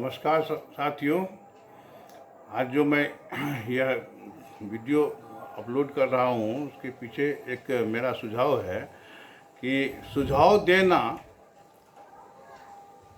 नमस्कार साथियों। आज जो मैं यह वीडियो अपलोड कर रहा हूँ उसके पीछे एक मेरा सुझाव है कि सुझाव देना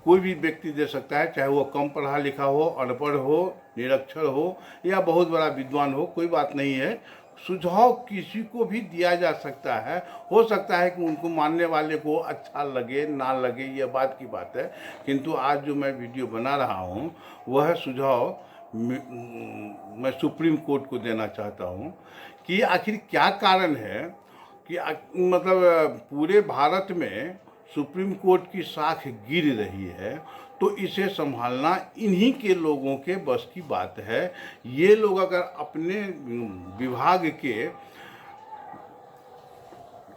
कोई भी व्यक्ति दे सकता है, चाहे वो कम पढ़ा लिखा हो, अनपढ़ हो, निरक्षर हो या बहुत बड़ा विद्वान हो, कोई बात नहीं है। सुझाव किसी को भी दिया जा सकता है। हो सकता है कि उनको मानने वाले को अच्छा लगे ना लगे, यह बात की बात है। किंतु आज जो मैं वीडियो बना रहा हूँ वह सुझाव मैं सुप्रीम कोर्ट को देना चाहता हूँ कि आखिर क्या कारण है कि मतलब पूरे भारत में सुप्रीम कोर्ट की साख गिर रही है, तो इसे संभालना इन्हीं के लोगों के बस की बात है। ये लोग अगर अपने विभाग के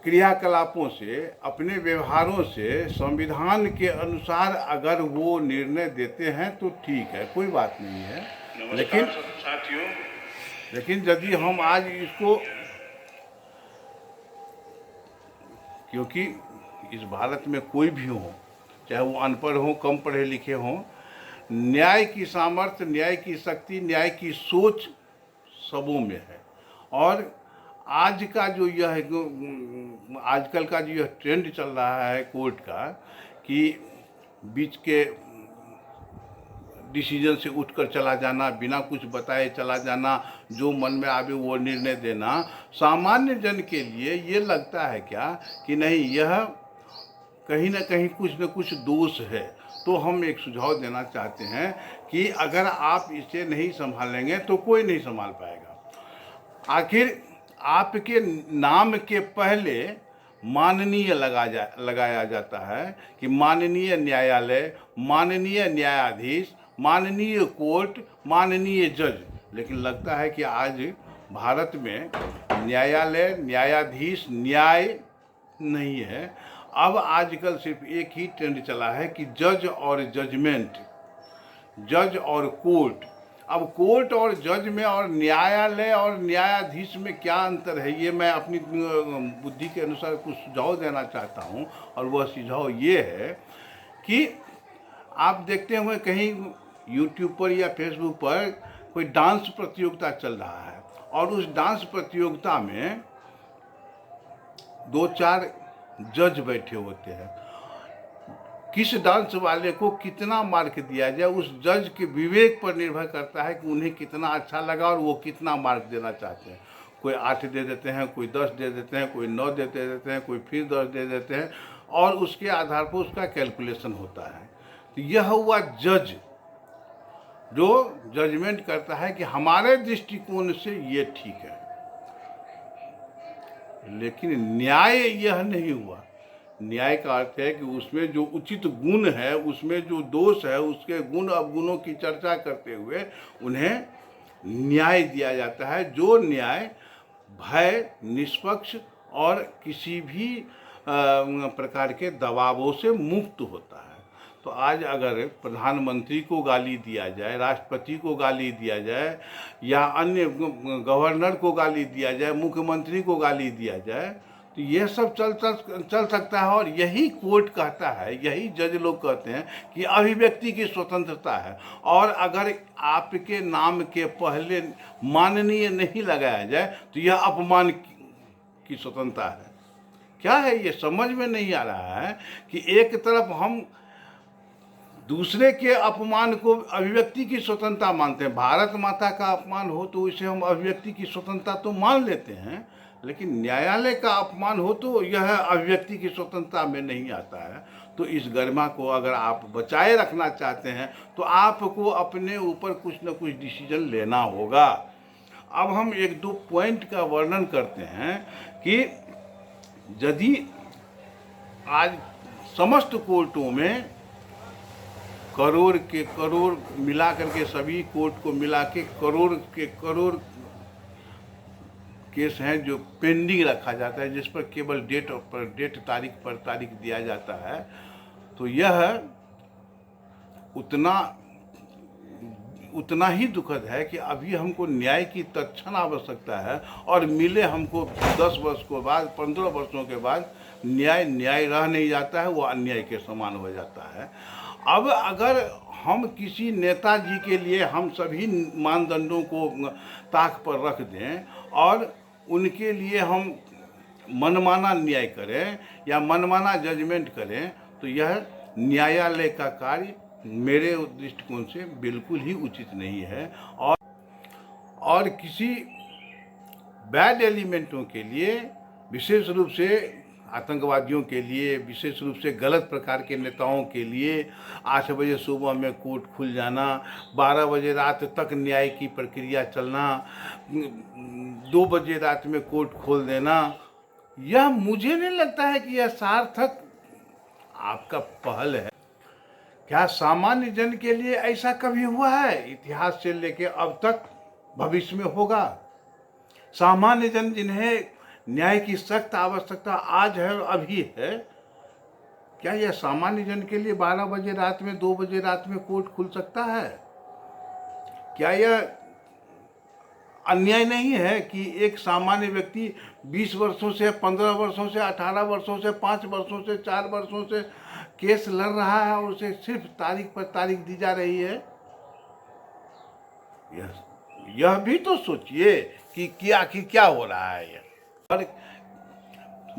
क्रियाकलापों से, अपने व्यवहारों से संविधान के अनुसार अगर वो निर्णय देते हैं तो ठीक है, कोई बात नहीं है। लेकिन यदि हम आज इसको, क्योंकि इस भारत में कोई भी हो, चाहे वो अनपढ़ हो, कम पढ़े लिखे हों, न्याय की सामर्थ्य, न्याय की शक्ति, न्याय की सोच सबों में है। और आज का जो यह आजकल का जो यह ट्रेंड चल रहा है कोर्ट का कि बीच के डिसीजन से उठकर चला जाना, बिना कुछ बताए चला जाना, जो मन में आवे वो निर्णय देना, सामान्य जन के लिए ये लगता है क्या कि नहीं, यह कहीं ना कहीं कुछ न कुछ दोष है। तो हम एक सुझाव देना चाहते हैं कि अगर आप इसे नहीं संभालेंगे तो कोई नहीं संभाल पाएगा। आखिर आपके नाम के पहले माननीय लगाया जाता है कि माननीय न्यायालय, माननीय न्यायाधीश, माननीय कोर्ट, माननीय जज। लेकिन लगता है कि आज भारत में न्यायालय, न्यायाधीश, न्याय नहीं है। अब आजकल सिर्फ एक ही ट्रेंड चला है कि जज और जजमेंट, जज और कोर्ट। अब कोर्ट और जज में और न्यायालय और न्यायाधीश में क्या अंतर है, ये मैं अपनी बुद्धि के अनुसार कुछ सुझाव देना चाहता हूँ। और वह सुझाव ये है कि आप देखते हुए कहीं यूट्यूब पर या फेसबुक पर कोई डांस प्रतियोगिता चल रहा है और उस डांस प्रतियोगिता में 2-4 जज बैठे होते हैं। किस डांस वाले को कितना मार्क दिया जाए उस जज के विवेक पर निर्भर करता है कि उन्हें कितना अच्छा लगा और वो कितना मार्क देना चाहते हैं। कोई 8 दे देते हैं, कोई 10 दे देते हैं, कोई 9 दे देते हैं, कोई फिर 10 दे देते हैं, और उसके आधार पर उसका कैलकुलेशन होता है। तो यह हुआ जज, जो जजमेंट करता है कि हमारे दृष्टिकोण से ये ठीक है। लेकिन न्याय यह नहीं हुआ। न्याय का अर्थ है कि उसमें जो उचित गुण है, उसमें जो दोष है, उसके गुण अवगुणों की चर्चा करते हुए उन्हें न्याय दिया जाता है, जो न्याय भय, निष्पक्ष और किसी भी प्रकार के दबावों से मुक्त होता है। तो आज अगर प्रधानमंत्री को गाली दिया जाए, राष्ट्रपति को गाली दिया जाए या अन्य गवर्नर को गाली दिया जाए, मुख्यमंत्री को गाली दिया जाए, तो यह सब चल सकता है। और यही कोर्ट कहता है, यही जज लोग कहते हैं कि अभिव्यक्ति की स्वतंत्रता है। और अगर आपके नाम के पहले माननीय नहीं लगाया जाए तो यह अपमान की स्वतंत्रता है। क्या है ये समझ में नहीं आ रहा है कि एक तरफ हम दूसरे के अपमान को अभिव्यक्ति की स्वतंत्रता मानते हैं। भारत माता का अपमान हो तो इसे हम अभिव्यक्ति की स्वतंत्रता तो मान लेते हैं, लेकिन न्यायालय का अपमान हो तो यह अभिव्यक्ति की स्वतंत्रता में नहीं आता है। तो इस गरिमा को अगर आप बचाए रखना चाहते हैं तो आपको अपने ऊपर कुछ न कुछ डिसीजन लेना होगा। अब हम 1-2 पॉइंट का वर्णन करते हैं कि यदि आज समस्त कोर्टों में करोड़ के करोड़ मिला करके, सभी कोर्ट को मिला के करोड़ के करोड़ केस हैं जो पेंडिंग रखा जाता है, जिस पर केवल डेट तारीख पर तारीख दिया जाता है, तो यह उतना ही दुखद है कि अभी हमको न्याय की तत्क्षण आवश्यकता है और मिले हमको 10 वर्ष के बाद, 15 वर्षों के बाद न्याय रह नहीं जाता है, वो अन्याय के समान हो जाता है। अब अगर हम किसी नेताजी के लिए हम सभी मानदंडों को ताक पर रख दें और उनके लिए हम मनमाना न्याय करें या मनमाना जजमेंट करें, तो यह न्यायालय का कार्य मेरे दृष्टिकोण से बिल्कुल ही उचित नहीं है। और किसी बैड एलिमेंटों के लिए, विशेष रूप से आतंकवादियों के लिए, विशेष रूप से गलत प्रकार के नेताओं के लिए 8 बजे सुबह में कोर्ट खुल जाना, 12 बजे रात तक न्याय की प्रक्रिया चलना, 2 बजे रात में कोर्ट खोल देना, यह मुझे नहीं लगता है कि यह सार्थक आपका पहल है। क्या सामान्य जन के लिए ऐसा कभी हुआ है? इतिहास से लेकर अब तक, भविष्य में होगा? सामान्य जन जिन्हें न्याय की सख्त आवश्यकता आज है और अभी है, क्या यह सामान्य जन के लिए 12 बजे रात में, 2 बजे रात में कोर्ट खुल सकता है? क्या यह अन्याय नहीं है कि एक सामान्य व्यक्ति 20 वर्षों से, 15 वर्षों से, 18 वर्षों से, 5 वर्षों से, 4 वर्षों से केस लड़ रहा है और उसे सिर्फ तारीख पर तारीख दी जा रही है? यह भी तो सोचिए कि आखिर क्या हो रहा है। यह और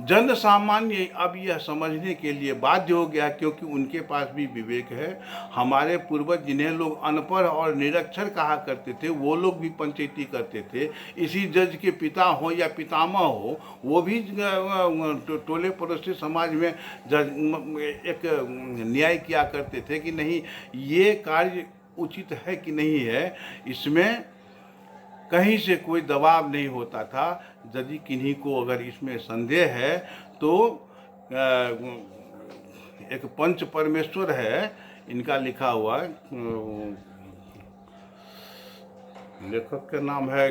जन सामान्य अब यह समझने के लिए बाध्य हो गया, क्योंकि उनके पास भी विवेक है। हमारे पूर्वज जिन्हें लोग अनपढ़ और निरक्षर कहा करते थे, वो लोग भी पंचायती करते थे। इसी जज के पिता हो या पितामह हो, वो भी टोले पड़ोसी समाज में एक न्याय किया करते थे कि नहीं, ये कार्य उचित है कि नहीं है, इसमें कहीं से कोई दबाव नहीं होता था। यदि किन्हीं को अगर इसमें संदेह है तो एक पंच परमेश्वर है, इनका लिखा हुआ, लेखक का नाम है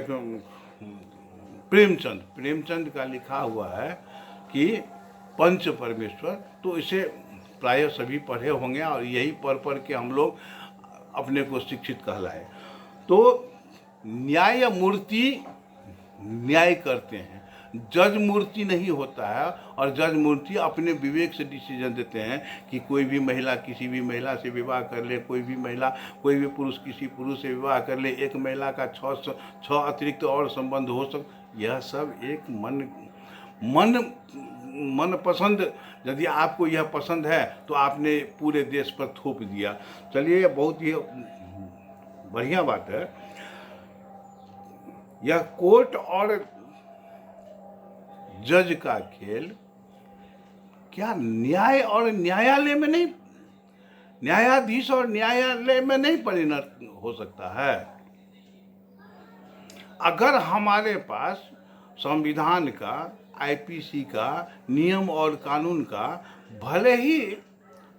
प्रेमचंद का लिखा हुआ है कि पंच परमेश्वर, तो इसे प्राय सभी पढ़े होंगे और यही पढ़ के हम लोग अपने को शिक्षित कहलाए। तो न्यायमूर्ति न्याय करते हैं, जज मूर्ति नहीं होता है। और जज मूर्ति अपने विवेक से डिसीजन देते हैं कि कोई भी महिला किसी भी महिला से विवाह कर ले, कोई भी पुरुष किसी पुरुष से विवाह कर ले, एक महिला का 6 अतिरिक्त और संबंध हो यह सब एक मन पसंद। यदि आपको यह पसंद है तो आपने पूरे देश पर थोप दिया। चलिए, बहुत ही बढ़िया बात है। यह कोर्ट और जज का खेल क्या न्याय और न्यायालय में नहीं, न्यायाधीश और न्यायालय में नहीं परिणत हो सकता है? अगर हमारे पास संविधान का, आईपीसी का, नियम और कानून का भले ही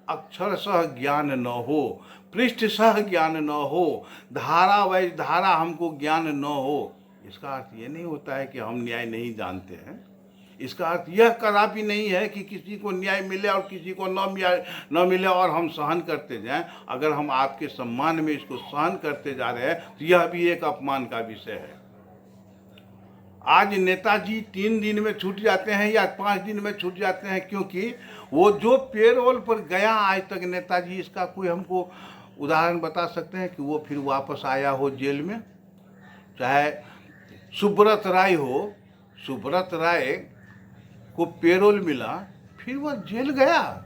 अक्षरशः ज्ञान न हो, पृष्ठशः ज्ञान न हो, धारा वाइज धारा हमको ज्ञान न हो, इसका अर्थ ये नहीं होता है कि हम न्याय नहीं जानते हैं। इसका अर्थ यह कदापि नहीं है कि किसी को न्याय मिले और किसी को न मिले और हम सहन करते जाएं। अगर हम आपके सम्मान में इसको सहन करते जा रहे हैं तो यह भी एक अपमान का विषय है। आज नेताजी 3 दिन में छूट जाते हैं या 5 दिन में छूट जाते हैं, क्योंकि वो जो पेरोल पर गया आज तक नेताजी, इसका कोई हमको उदाहरण बता सकते हैं कि वो फिर वापस आया हो जेल में? चाहे सुब्रत राय हो, सुब्रत राय को पेरोल मिला, फिर वह जेल गया।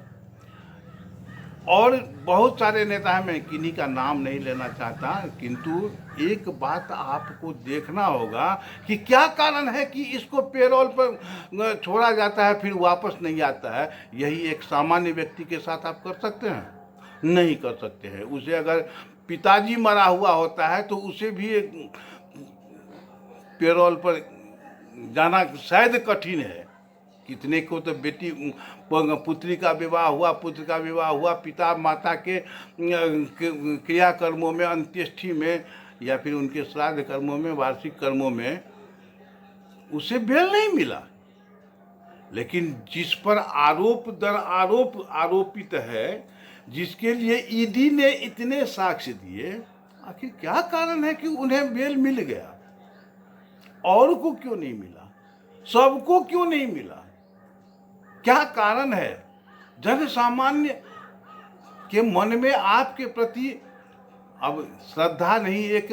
और बहुत सारे नेता हैं, मैं किन्हीं का नाम नहीं लेना चाहता, किंतु एक बात आपको देखना होगा कि क्या कारण है कि इसको पेरोल पर छोड़ा जाता है फिर वापस नहीं आता है। यही एक सामान्य व्यक्ति के साथ आप कर सकते हैं? नहीं कर सकते हैं। उसे अगर पिताजी मरा हुआ होता है तो उसे भी पेरोल पर जाना शायद कठिन है। कितने को तो बेटी पुत्री का विवाह हुआ, पुत्र का विवाह हुआ, पिता माता के क्रियाकर्मों में, अंत्येष्टि में या फिर उनके श्राद्ध कर्मों में, वार्षिक कर्मों में उसे बेल नहीं मिला। लेकिन जिस पर आरोप दर आरोप आरोपित है, जिसके लिए ईडी ने इतने साक्ष्य दिए, आखिर क्या कारण है कि उन्हें बेल मिल गया? और को क्यों नहीं मिला? सबको क्यों नहीं मिला? क्या कारण है? जन सामान्य के मन में आपके प्रति अब श्रद्धा नहीं, एक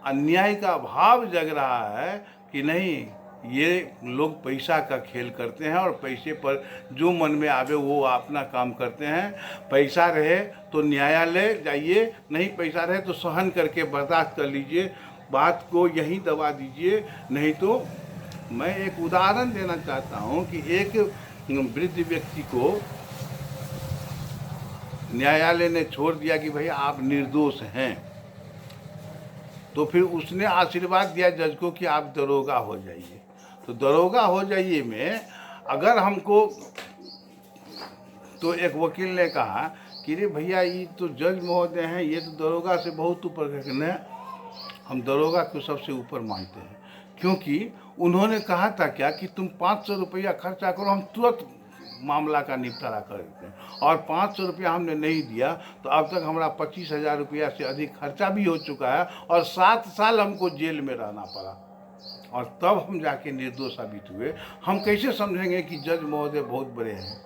अन्याय का भाव जग रहा है कि नहीं, ये लोग पैसा का खेल करते हैं और पैसे पर जो मन में आवे वो अपना काम करते हैं। पैसा रहे तो न्यायालय जाइए, नहीं पैसा रहे तो सहन करके बर्दाश्त कर लीजिए, बात को यहीं दबा दीजिए। नहीं तो मैं एक उदाहरण देना चाहता हूँ कि एक वृद्ध व्यक्ति को न्यायालय ने छोड़ दिया कि भाई आप निर्दोष हैं, तो फिर उसने आशीर्वाद दिया जज को कि आप दरोगा हो जाइए। तो दरोगा हो जाइए में अगर हमको, तो एक वकील ने कहा कि रे भैया ये तो जज महोदय हैं, ये तो दरोगा से बहुत ऊपर है। हम दरोगा को सबसे ऊपर मानते हैं, क्योंकि उन्होंने कहा था क्या कि तुम 500 रुपया खर्चा करो, हम तुरंत मामला का निपटारा कर देते हैं। और 500 रुपया हमने नहीं दिया तो अब तक हमारा 25,000 रुपया से अधिक खर्चा भी हो चुका है और 7 साल हमको जेल में रहना पड़ा, और तब हम जाके निर्दोष साबित हुए। हम कैसे समझेंगे कि जज महोदय बहुत बड़े हैं?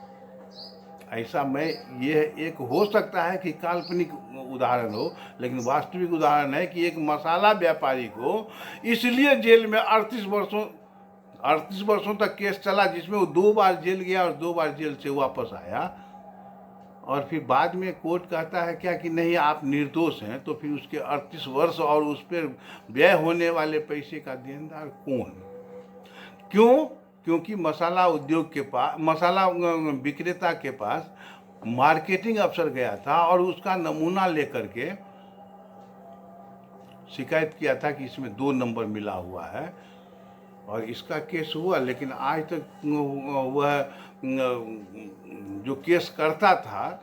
ऐसा मैं, ये एक हो सकता है कि काल्पनिक उदाहरण हो, लेकिन वास्तविक उदाहरण है कि एक मसाला व्यापारी को इसलिए जेल में 38 वर्षों तक केस चला, जिसमें वो 2 बार जेल गया और 2 बार जेल से वापस आया, और फिर बाद में कोर्ट कहता है क्या कि नहीं आप निर्दोष हैं, तो फिर उसके 38 वर्ष और उस पर व्यय होने वाले पैसे का देनदार कौन? क्यों? क्योंकि मसाला उद्योग के पास, मसाला विक्रेता के पास मार्केटिंग अफसर गया था और उसका नमूना लेकर के शिकायत किया था कि इसमें 2 नंबर मिला हुआ है, और इसका केस हुआ। लेकिन आज तक वह जो केस करता था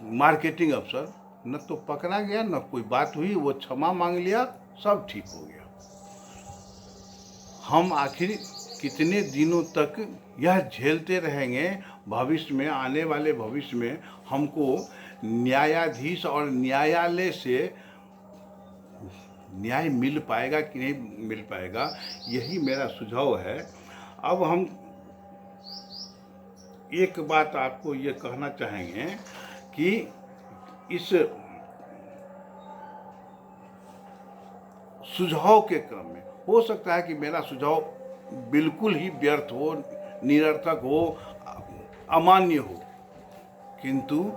मार्केटिंग अफसर, न तो पकड़ा गया न कोई बात हुई, वो क्षमा मांग लिया, सब ठीक हो गया। हम आखिर कितने दिनों तक यह झेलते रहेंगे? भविष्य में, आने वाले भविष्य में हमको न्यायाधीश और न्यायालय से न्याय मिल पाएगा कि नहीं मिल पाएगा, यही मेरा सुझाव है। अब हम एक बात आपको ये कहना चाहेंगे कि इस सुझाव के क्रम में हो सकता है कि मेरा सुझाव बिल्कुल ही व्यर्थ हो, निरर्थक हो, अमान्य हो, किंतु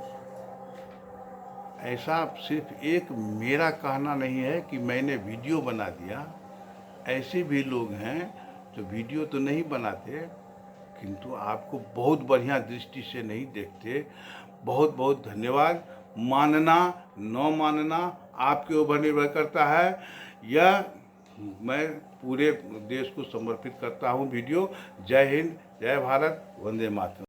ऐसा सिर्फ एक मेरा कहना नहीं है कि मैंने वीडियो बना दिया। ऐसे भी लोग हैं जो वीडियो तो नहीं बनाते, किंतु आपको बहुत बढ़िया दृष्टि से नहीं देखते। बहुत बहुत धन्यवाद। मानना न मानना आपके ऊपर निर्भर करता है। यह मैं पूरे देश को समर्पित करता हूँ वीडियो। जय हिंद, जय भारत, वंदे मातरम।